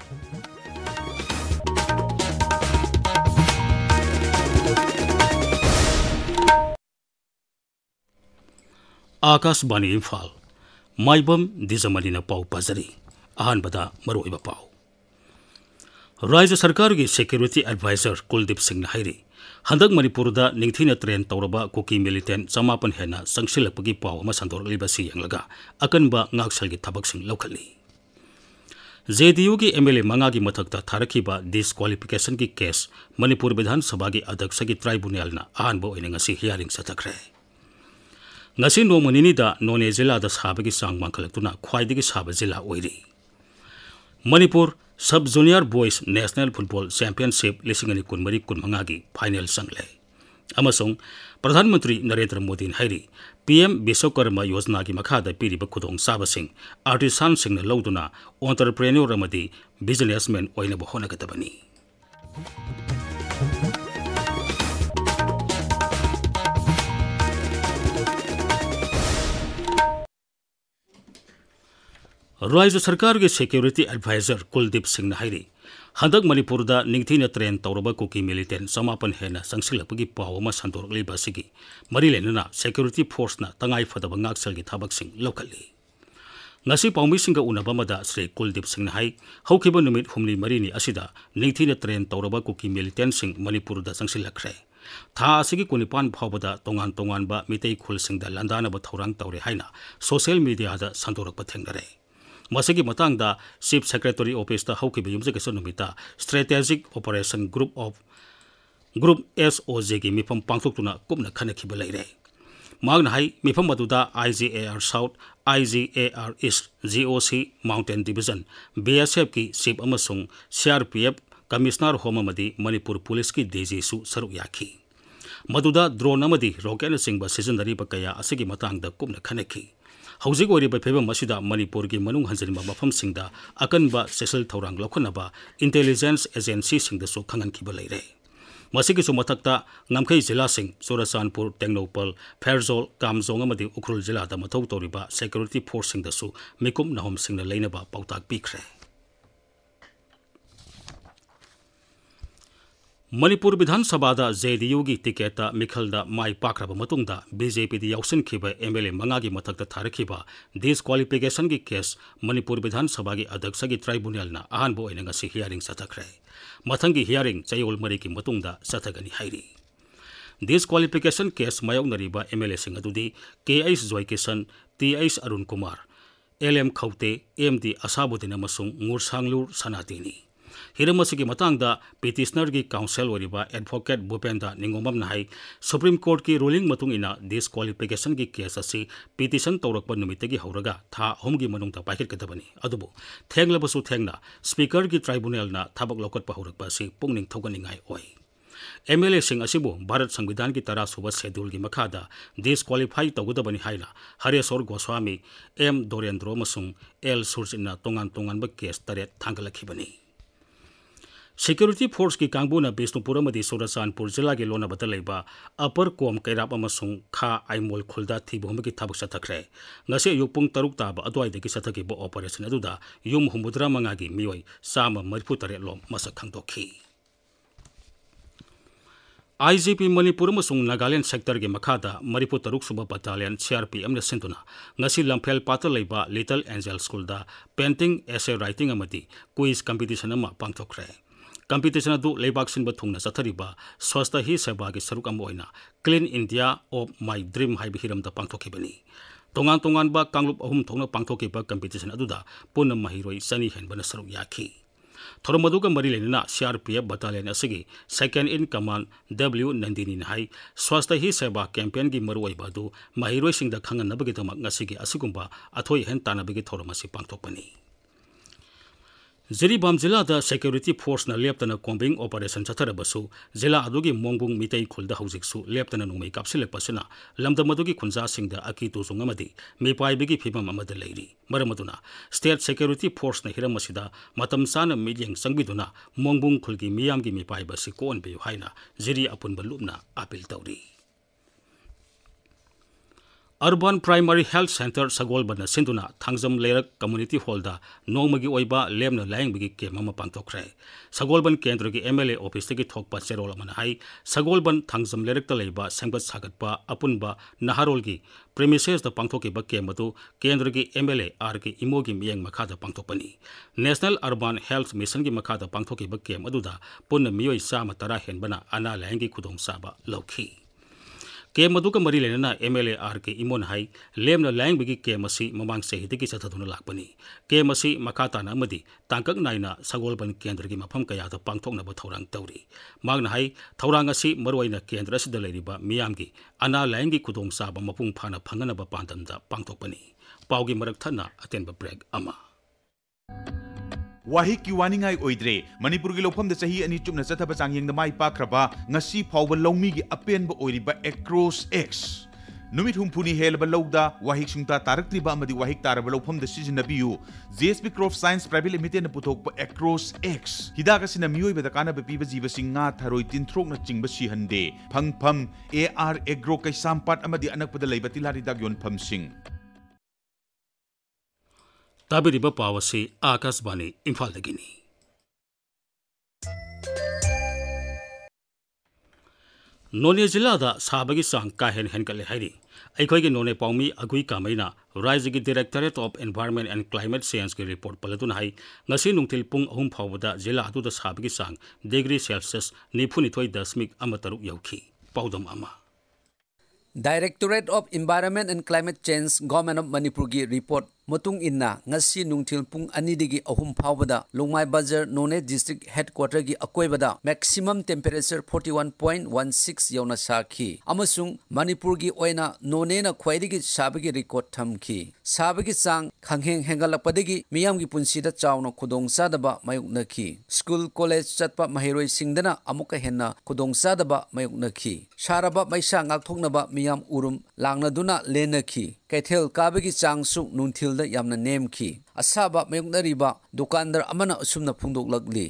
आकाशवाणी इम्फाल माइबम दिजमनी पाउ पाजरी अहानबदा मरुइबा पाउ राज्य सरकार की सिक्योरिटी एडवाइजर कुलदीप सिंह हाइरी हंदक मणिपुरदा निंगथीना ट्रेन तौरबा कुकी मिलिटेंट 9,000 हेना संगसिलपगी पाउ अमा संदोरलिबसी यंगलगा अकनबा ngaksalgi thabaksin laukhali JDU की MLA मंगा की मथक्ता थारखिबा डिस्क्वालिफिकेशन की केस मणिपुर विधान सभा की अध्यक्ष की ट्राइब्यूनल अहानबा ओइना ngasi हियरिंग सतखरे ngasi नोमनिनिदा नोने जिला दा साबगी सांग मांखलक्तुना ख्वाइदगी साबा जिला ओइरी Manipur sub junior boys national football championship 2019 की फाइनल संगले अमसों प्रधानमंत्री नरेंद्र मोदी हाइरी PM विश्वकर्मा योजना की मखादा पीरिबा खुदोंग साबसिंग आर्टिसान सिंह लौदुना एंटरप्रेन्योर अमदी बिजनेसमैन ओइनबो होनगदबनी राज्य सरकार के सिक्योरिटी एडवाइजर कुलदीप सिंह हाइरी हंदक मणिपुरदा निंगथीना ट्रेन तौरबा कुकी मिलिटेंट 9,000 हेना संगसिलपगी पाउ अमा संदोरलिबसिगी मरी लेनना सिक्योरिटी फोर्सना तंगाई फदबा ngaksalgi thabaksin lokali ngasi paumbisinga unabamada Shri Kuldeep Singh हाई हौखिबा नुमित हुमली मरीनी असिदा निंगथीना ट्रेन तौरबा कुकी मिलिटेंट सिंह मणिपुरदा संगसिलखरे था असिगी कुनिपान फावबदा तोंगान तोंगानबा मितै खुलसिंगदा लंदानबा थौरांग तौरे हाइना सोशल मीडियादा संदोरकबा थेंगनरे मसगी मतंगदा चीफ सेक्रेटरी ऑफिस दा हौखिबा युमजगेसन नुमिता स्ट्रेटेजिक ऑपरेशन ग्रुप SOG की मिफम पांथोक्तुना कुमना खनखिबा लैरे मागना हाई मिफम मदुदा IGAR south IGAR east GOC mountain division BSF की चीफ अमसुंग CRPF कमिश्नर होममदी मणिपुर पुलिस की DG सु सरुक याखी मदुदा ड्रोन अमदी रॉकेट सिंगबा सिजनदरीबा कया असगी मतंगदा कुमना खनखी हौजिक ओरिबा फेबम मसिदा मणिपुर की मनुंग हंजनिबा मफमसिंगदा अकनबा सेसल थौरांग लौखनबा इंटेलिजेंस एजेंसी सिंगदसु खंगनखिबा लैरे मसिगिसु मथक्ता ngamkhei जिला सिंग चुराचानपुर टेक्नोपल फेरजोल कामजोंग अमदी उखरुल जिलादा मथौ तौरिबा सिक्योरिटी फोर्स सिंगदसु मिकुम नहम सिंगना लैनबा पाउताक पिखरे मणिपुर विधानसभा JDU की टिकेट मिखलदा माई पाख्रब मतुंगदा BJP दी याउसिनखिबा MLA मंगा की मथक्ता थारखिबा डिस्क्वालिफिकेशन की केस मणिपुर विधानसभा की अध्यक्ष की ट्राइब्यूनलना अहानबो ओइना ngasi हियरिंग सतखरे मथंगी हियरिंग चयोल मरी की मतुंगदा सथगनी हाइरी डिस्क्वालिफिकेशन केस मायोगनरिबा MLA सिंग अदुदी KH Joykishan TH Arun Kumar LM खौते MD असाबुद्दीन अमसुंग ngursanglu सनातीनी हिरमसिगी मतंगदा पिटिशनर की काउंसिल ओरिबा एडवोकेट भूपेंद्र निंगोमम नाई सुप्रीम कोर्ट की रूलिंग मतुंग इना डिस्क्वालिफिकेशन की केस असि पिटिशन तौरकपा नुमितगी हौरगा था होमगी मनुंगदा पाइखिरकदबनी अदुबु थेंगलबसु थेंगना स्पीकर की ट्राइब्यूनलना थबक लौकटपा हौरकपा असि पुंगनिंग थौगनिंगाई ओइ MLA सिंह असिबु भारत संविधान की 13 सुबह शेड्यूल की मखादा डिस्क्वालिफाई तौगदबनी हाइना हरेश्वर गोस्वामी M दोरेंद्रो मसुंग L सुरजिना तोंगान तोंगानबा केस 3 थांगलखिबनी सिक्योरिटी फोर्स की कांगबुना बिष्णुपुर चुराचानपुर जिला की लोनाबद लेबा अपर कोम कैराप खा आइमोल खुलदा थीबोम की थबक सथखरे ngasi ayuk pung 6 ताब अदवाइदगी सथखिबा ऑपरेशन अदुदा युम 75 की मियोय 138 लोम मसक खंगदोखी IGP मणिपुर मसुंग नागालैंड सेक्टर के मखादा 73 सुबह बटालियन CRPM ने सिंधुना ngasi लंफेल पाता लेबा लिटिल एंजल स्कूल दा पेंटिंग एसे राइटिंग अमदी क्विज कंपटीशन अमा पांगथोखरे कंपटीशन अदु लेबाक सिनबा थुंगना सथरिबा स्वस्थ ही सेवा की सरुक अम ओइना clean India of my dream हाइब हिरमदा पांगथोखिबनी तोंगान तोंगानबा कांगलुप अहुम थोंगना पांगथोखिबा कंपटीशन अदुदा पुनम महिरोई सनी हेनबना सरुक याखी थोरमदुगा मरी लेना CRPF बटालियन असगी second in command W Nandini हाई स्वस्थ ही सेवा कैंपेन की मरुओइबादु महिरोई सिंगदा खंगनबगिदमक ngasiगी असुगुंबा अथोई हेन तानबगी थोरमसी पांगथोकपनी जिरीबाम जिला सिक्योरिटी फोर्स लेप्तना कॉम्बिंग ऑपरेशन चथरबसु जिला अदुगी मोंगबुंग मितई खुलदा हौजिकसु लेप्तना नुमई कापसिलेपसना लमदमदुगी खुंजासिंगदा अकी तुजुंगमदी मिपाइबिगी फिबम अमद लैरी मरमदुना स्टेट सिक्योरिटी फोर्स न हिरमसिदा मतम साना मिलियंग संगबिदुना मोंगबुंग खुलगी मियामगी मिपाइबसि कोनबे हाइना जिरी अपुनबा लुपना अपील तौरी अर्बन प्राइमरी हेल्थ सेंटर सगोलबन सिंधुना थांगजम लेरक कम्युनिटी हॉलदा नोंमगी ओइबा लेमना लायंगबगी केम अमा पांथोखरे सगोलबन केंद्र की एमएलए ऑफिस की थोकपा चेरोल अमना हाई सगोलबन थांगजम लेरक तलेबा संगत सागतपा अपुनबा नहारोल की प्रेमिसेस द पांथोकीबा केम अदु केंद्र की एमएलए आर की इमोगी मियंग मखादा पांथोपनी नेशनल अर्बन हेल्थ मिशन की मखादा पांथोकीबा केम अदुदा पुन्न मियोई सामा तरा हेनबना अना लायंगी खुदोंग साबा लौखी केम अदुका मरी लेना एमएलए आर के इमोन हाई लेमना लायंगबगी केम असी ममांग सहितकी चथादुना लाकपनी केम असी मखाताना अमदी तांकक नाइना सगोलबन केंद्र की मफम कयादा पांथोकनबा थौरांग तौरी मागना हाई थौरांग असी मरुआइना केंद्र असिदा लेरिबा मियामगी अना लायंगी खुदोंग साबा मपुंग फाना फंगनबा पांदमदा पांथोकपनी पाउगी मरक थना अतेनबा ब्रेक अमा वाहिक की वानिंगाई ओइद्रे मणिपुर की लोफम सही अनि चुपना चथब चांगयंग माई पाख्रबा ngasi फाउब लौमी की अपेनब ओइरिबा एक्रोस एक्स नुमित हुमफुनी हेलब लौदा वाहिक सुंता तारक्त्रिबा अमदि वाहिक तारब लौफम द सिजनबियु JSP crop science private limited न पुथोकप एक्रोस एक्स हिदाक असिना मियोइबा द कानब पीब जीवसिंग nga थरोइ तिनथ्रोक न चिंग सिहंदे फंगफम एआर एग्रो कैसामपाट अमदि अनकपद लेबा तिलारिदाग योनफम सिंग ताबिरिबा पावसी आकाशवाणी इम्फाल दगिनी नोने जिला साबगी सांग काहेन हेनकले हाइरी अखोई नोने पाउमी अगुई कामैना राज्य की directorate of environment and climate change की रिपोर्ट पलदुन हाई ngasi नुंगथिल पुंग अहुम फावबदा जिला अदुदा साबगी सांग डिग्री सेल्सियस 92.3 यौखी पाउदम अमा Directorate of Environment and Climate Change Government of Manipur की रिपोर्ट मतुंग इन्ना ngasi nungthil pung ani digi ahum phawbada Longmai Bazar None District Headquarter की अकोइबदा maximum temperature 41.16 यौना साखी अमसुंग मणिपुर की ओइना नोने न ख्वाइदगी साबगी रिकॉर्ड थमखी साबगी चांग खंगहेंग हेंगलपदगी मियाम की पुंसीदा चावना खुदोंग सादबा मायुकनखी स्कूल कॉलेज चतपा महिरोइ सिंगदना अमुक हेन्ना खुदोंग सादबा मायुकनखी सारबा मैसा ngakthoknaba मियाम उरुम लांगनदुना लेनखी कैथेल काबगी चांगसु नुंथिल यामना नेमखी असाबा मेयुकनरिबा दुकानदार अमना असुमना फुंदोकलगली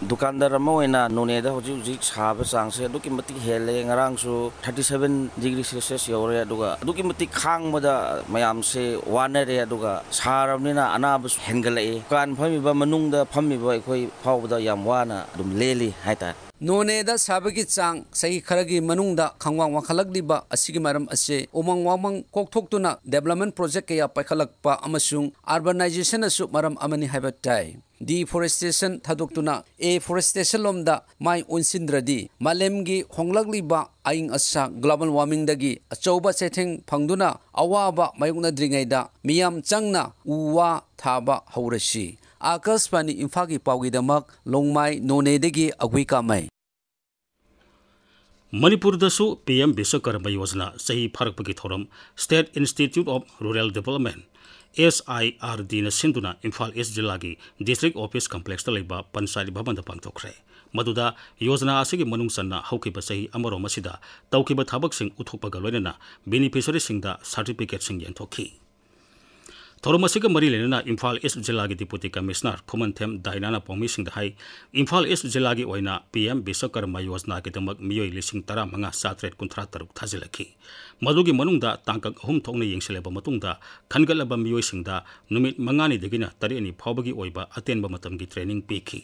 दुकानदार अमोइना नोनेदा होजि होजि साबा चांगसे दुकि मति हेले ngarangsu 37 डिग्री सेल्सियस यौरे अदुगा दुकि मति खांगबदा मयामसे वानरे अदुगा सारबनिना अनाबस हेंगले कान फमिबा मनुंगदा फमिबा अखोइ फावबदा याम वाना दुम लेली हाइता नोनेदा साबगी चांग सही खरगी मनुंगदा खंगवांग वाखलगदिबा असिगी मरम असे उमंग वामंग कोकथोक्तुना डेवलपमेंट प्रोजेक्ट कया पाइखलकपा अमसुंग अर्बनाइजेशन असु मरम अमनि हाइबताई डिफोरेस्टेशन थादोक्तुना एफोरेस्टेशन लोमदा माइ उनसिंद्रदी मालेमगी होंगलगलिबा आइंग असा ग्लोबल वार्मिंग दगी अचौबा सेथिंग फंगदुना अवाबा मायुकनद्रिङैदा मियाम चंगना उवा थाबा हौरसी आकाशवाणी इम्फाल की पाउगीदमक लोंगमाई नोनेदगी अगुई कामै मणिपुर दसु पीएम विश्वकर्मा योजना सही फरक की थोरम state institute of rural development SIRD न सिंधुना इम्फाल ईस्ट जिला की डिस्ट्रिक्ट ऑफिस कॉम्प्लेक्स लेबा पंचायत भवन पांथोखरे मदुदा योजना असिगी मनुंग सन्ना हौखिबा सही अमरोम असिदा तौखिबा थाबकसिंग उथोकपगा लोइनना बेनिफिशियरी सिंगदा सर्टिफिकेट सिंग यंथोखी थोरम असिगा मरी लेना इम्फाल ईस्ट जिला की डिप्यूटी कमिश्नर खुमनथेम दाइनाना पौमी सिंह हाई इम्फाल ईस्ट जिला की ओइना पीएम विश्वकर्मा योजना के दमक मियोई 15,753 थाजिलखी मदुगी मनुंगदा तांकक अहुम थोकना येंगसिलेबा मतुंगदा खनगलबा मियोई सिंगदा नुमित मंगानी दगिना तरेनी फावबगी ओइबा अतेनबा मतमगी ट्रेनिंग पीखी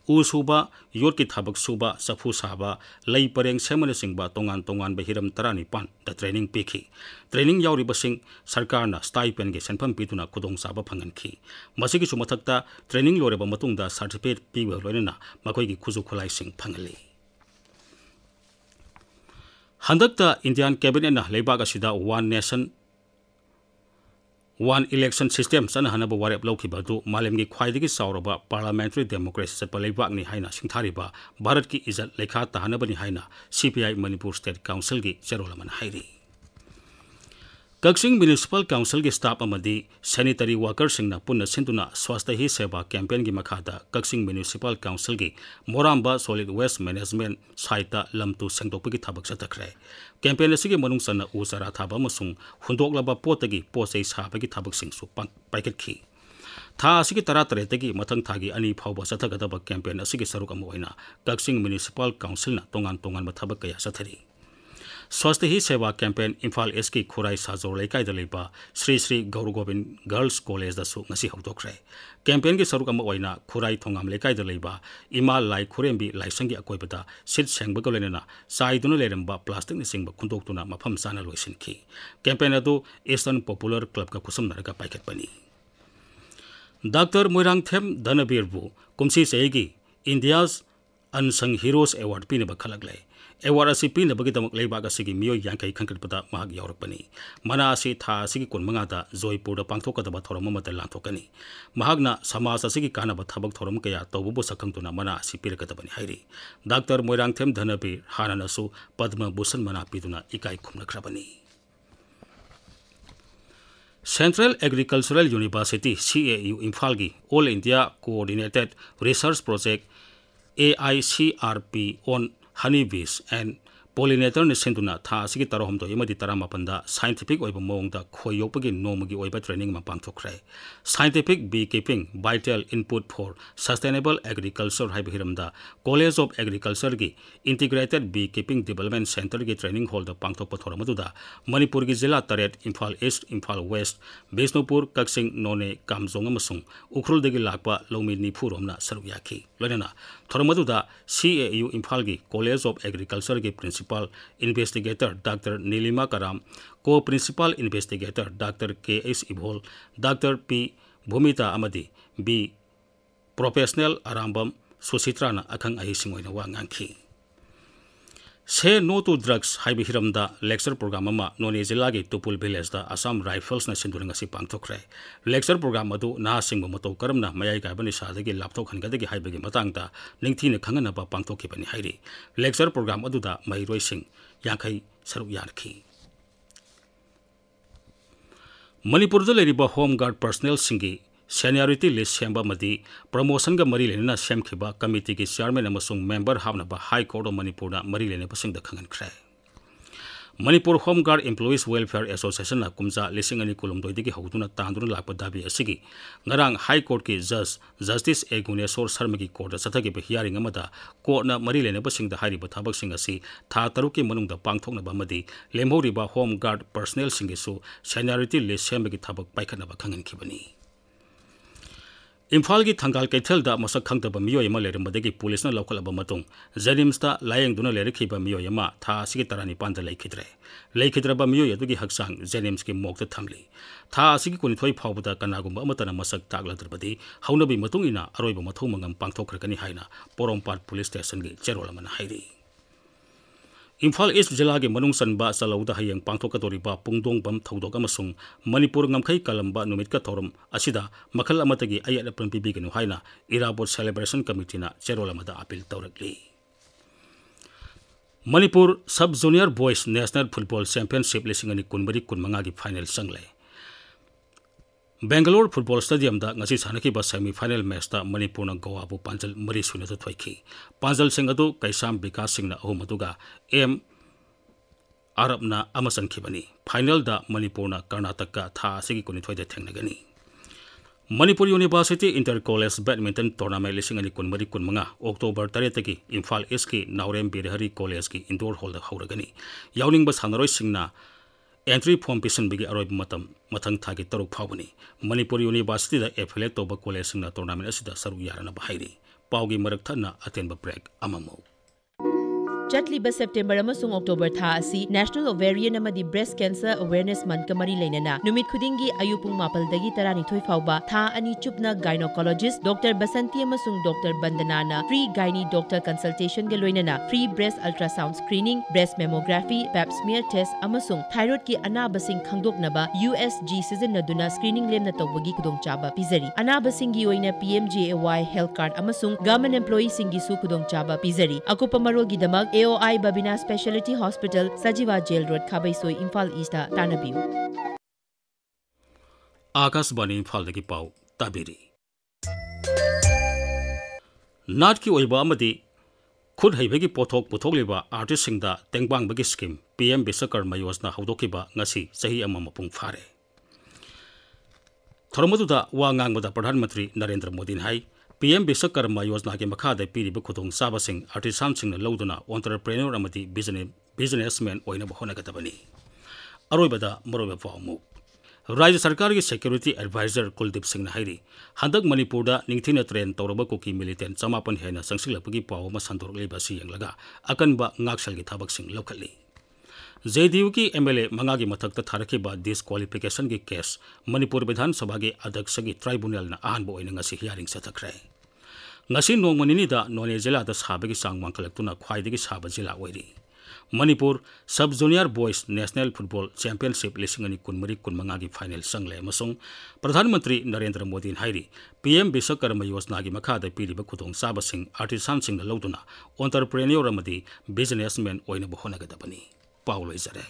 उसूबा योर की थबक सूबा सफू साबा लई परेंग सेमन सिंगबा तोंगान तोंगान बहिरम 15 द ट्रेनिंग पीखी ट्रेनिंग यावरिबसिंग सरकारना स्टाइपेंड के सेनफम पीतुना खुदोंग साबा फंगनखी मसिगी सुमथक्ता ट्रेनिंग लोरेबा मतुंगदा सर्टिफिकेट पीबा लोइनना मखोइगी खुजु खुलाइसिंग फंगली हंदक्ता इंडियन कैबिनेट ना लेबाग असिदा one nation one election system सनहनब वारेप लौखिबदु मालेमगी ख्वाइदगी सावरबा पार्लियामेंट्री डेमोक्रेसी चटपा लेबागनी हाइना सिंथारिबा भारत की इज्जत लेखा तहनबनी हाइना CPI मणिपुर स्टेट काउंसिल की चेरोलमन हाइरी कक्सिंग म्युनिसिपल काउंसिल की स्टाफ अमदी सैनिटरी वर्कर सिंगना पुनः सिंधुना स्वास्थ्य ही सेवा कैंपेन की मखादा कक्सिंग म्युनिसिपल काउंसिल की मोरांबा सॉलिड वेस्ट मैनेजमेंट साइट लमतु सेंदोकपगी थबक चतखरे कैंपेन असिगी मनुंग सन्ना उ चारा थाबा अमसुंग हुंदोकलबा पोतगी पोचै साबगी थबक सिंगसु पाइकटखी था असिगी 13 मथंग थागी अनि फावबा चथगदबा कैंपेन असिगी सरुक अम ओइना कक्सिंग म्युनिसिपल काउंसिल ना तोंगान तोंगान थबक कया चथरी स्वास्थ्य ही सेवा कैंपेन इम्फाल एस की खुराई साजोर लेकायदा लेबा श्री श्री गौर गोविंद गर्ल्स कॉलेज दसु ngasi हौदोखरे कैंपेन की सरुक अमा ओइना खुराई थोंगाम लेकायदा लेबा इमा लाई खुरेंबी लाइसंगी अकोइबदा सिट सेंगबगा लेना साइदुना लेरंबा प्लास्टिक नि सिंगबा खुंदोक्तुना मफम साना लोइसिनखी कैंपेन अदु ईस्टर्न पॉपुलर क्लब का कुसुमनरगा पाइखतपनी doctor Moirangthem धनबीरबु Kumsi सेगी India's unsung heroes award पीने बखलगले अवार्ड असी पीने बगिदमक लेबाग असिगी मियोय यांkai खंकटपदा महाग यावरकपनी मना असी था असिगी कुनमंगादा जोयपुर पांगथोकदबा थोरम अमत लांथोकनी महागना समाज असिगी कानब थबक थोरम कया तौबुबु सकंगतुना मना असी पीरकदबनी हाइरी डॉक्टर मोइरांगथेम धनबीर हाननसु पद्म भूषण मना पीदुना इकाई खुमनख्रबनी central agricultural university CAU Imphal की all India coordinated research project AICRP on honeybees and pollinator ne senduna tha asigi tarahom to imadi taramapanda scientific oiba mongda khoyopagi nomagi oiba training ma pangthokre scientific beekeeping vital input for sustainable agriculture haibiramda college of agriculture gi integrated beekeeping development center gi training hall da pangthokpa thoramadu manipur gi jila taret imphal east imphal west bisnupur kaksing none kamjong amasung ukhrul degi lakpa lomi ni phuromna saru yakhi loina thoramadu CAU imphal gi college of agriculture gi principal investigator Dr. Nilima Karam, co-principal investigator Dr. K.S. Ibhol, Dr. P. Bhumita Amadi, B. Professional Arambam Susitrana Akang Ahisingoina Wangangki. Say no to drugs haibihiramda lecture program ama noni jilagi tupul village da Assam Rifles na sindurangasi pangthokre lecture program adu na singbo mato karamna mayai ka bani sadagi laptop khangadagi haibagi matangda ningthina khangana ba pangthokki bani hairi lecture program adu da mairoi sing yankai saru yarkhi Manipur da leriba home guard personnel singi seniority list semba madi promotion ga mari lena semkhiba committee ki chairman amasung member habna ba high court of manipur na mari lena pasing da khangan khre manipur home guard employees welfare association na kumja lising ani kulum doi digi hoduna tanduna lakpa dabi asigi ngarang high court ki judge justice egunesor sharma ki court sathagi ba hearing amada court na mari lena pasing da hari ba thabak sing asi tha taruki manung da pangthokna ba madi lemhori ba home guard personnel singi su seniority list semba ki thabak paikhana ba khangan khibani Imphal ki thangal kaithel da masak khangtaba miyoy ma lerambadagi police na lokalaba matung Janims ta layang duna lerekhiba miyoy ma tha asigi tarani panda leikhidra miyoy adugi haksang Janims ki mokta thamli tha asigi kunithoi phawbada kanagumba amatana masak tagladrbadi haunabi matung ina aroiba mathau mangam pangthokrakani haina Porompat police station gi cherolamana hairi Imphal East Jila ki manung sanba salauda hayang pangthokadoriba pungdong bam thaudok amasung Manipur ngamkhai kalamba numit ka thorum asida makhal amatagi ayat pranpibi genu haina Irabot celebration committee na cherolamada appeal tawrakli Manipur sub junior boys national football championship lisingani kunbari kunmanga gi final sangle Bangalore football stadium da ngasi sanaki ba semi final match da Manipur na Goa bu panjal mari suina da thoiki panjal singadu kaisam bikas singna ahumatuga M Arab na amasan khibani final da Manipur na Karnataka tha sigi kuni thoi da thengnagani Manipur University Inter College Badminton Tournament lisingani kunmari kunmanga October 3 taki Imphal East ki Naurem Birhari College ki indoor hall da hauragani yawning ba sanaroi singna Entry form pisan bigi aroy matam mathang thagi taruk phawani Manipur University da affiliate toba college singna tournament asida saru yarana bahairi pawgi marak thana atenba break amamo Chatliba September amasung October tha asi National Ovarian amadi Breast Cancer Awareness Month kamari leinana numit khudingi ayupung mapal dagi tarani thoi phawba tha ani chupna gynecologist Dr. Basanti amasung Dr. Bandanana free gyne doctor consultation ge loinana free breast ultrasound screening breast mammography pap smear test amasung thyroid ki anaba sing khangdoknaba USG sizinaduna screening lemna tawbagi khudongchaba pizari anaba singi oina PMJAY health card amasung government employee singi su khudongchaba pizari akupa marol gi damak AOI Babina Specialty Hospital, Sajiva Jail Road, Khabaisoi, Imphal East, Tanabiu. Akashbani Imphal dagi pau tabiri. Nat ki oiba amadi khud haibagi pothok puthokliba artist singda tengbang bagi scheme PM Biswakarma Yojana haudokiba ngasi sahi ama mapung phare. Thormaduda wa ngangmada Pradhan Mantri Narendra Modi hai PM Biswakarma Yojana की मखादा पीरिब खुदों चाबसिंग आर्टिसानसिंगना लौदुना entrepreneur अमदी businessman ओइना होनागदबनी अरोइबदा मरोइबा पाउमु राज्य सरकार की security adviser Kuldeep Singh हाइरी हंदक मणिपुर निंगथीना train तौरब Kuki militant 9,000 हेना संगसिलपगी पाव अमा संदोरलेबसी यंगलगा अकनबा ngakshalgi thabak-sing लौखली JDU की MLA मंगा की मथक थारखिबा डिस्क्वालिफिकेशन की केस मणिपुर विधानसभा की अध्यक्ष की ट्राइब्यूनल अहनब ओइना हियरिंग चथख्रे नोंगमनिदा नोने जिला साबगी सांग मांखलक्तुना ख्वाइदगी साब जिला ओइरी Manipur sub junior boys national football championship 2019-20 की फाइनल संगले प्रधानमंत्री नरेंद्र मोदी हाइरी PM विश्वकर्मा योजना की मखादा पीरिब खुदों चाबसिंग आर्टिसानसिंग लौदुना एंटरप्रेन्योर अमदी बिजनेसमैन ओइना होनागदबनी पाउ लैजरे।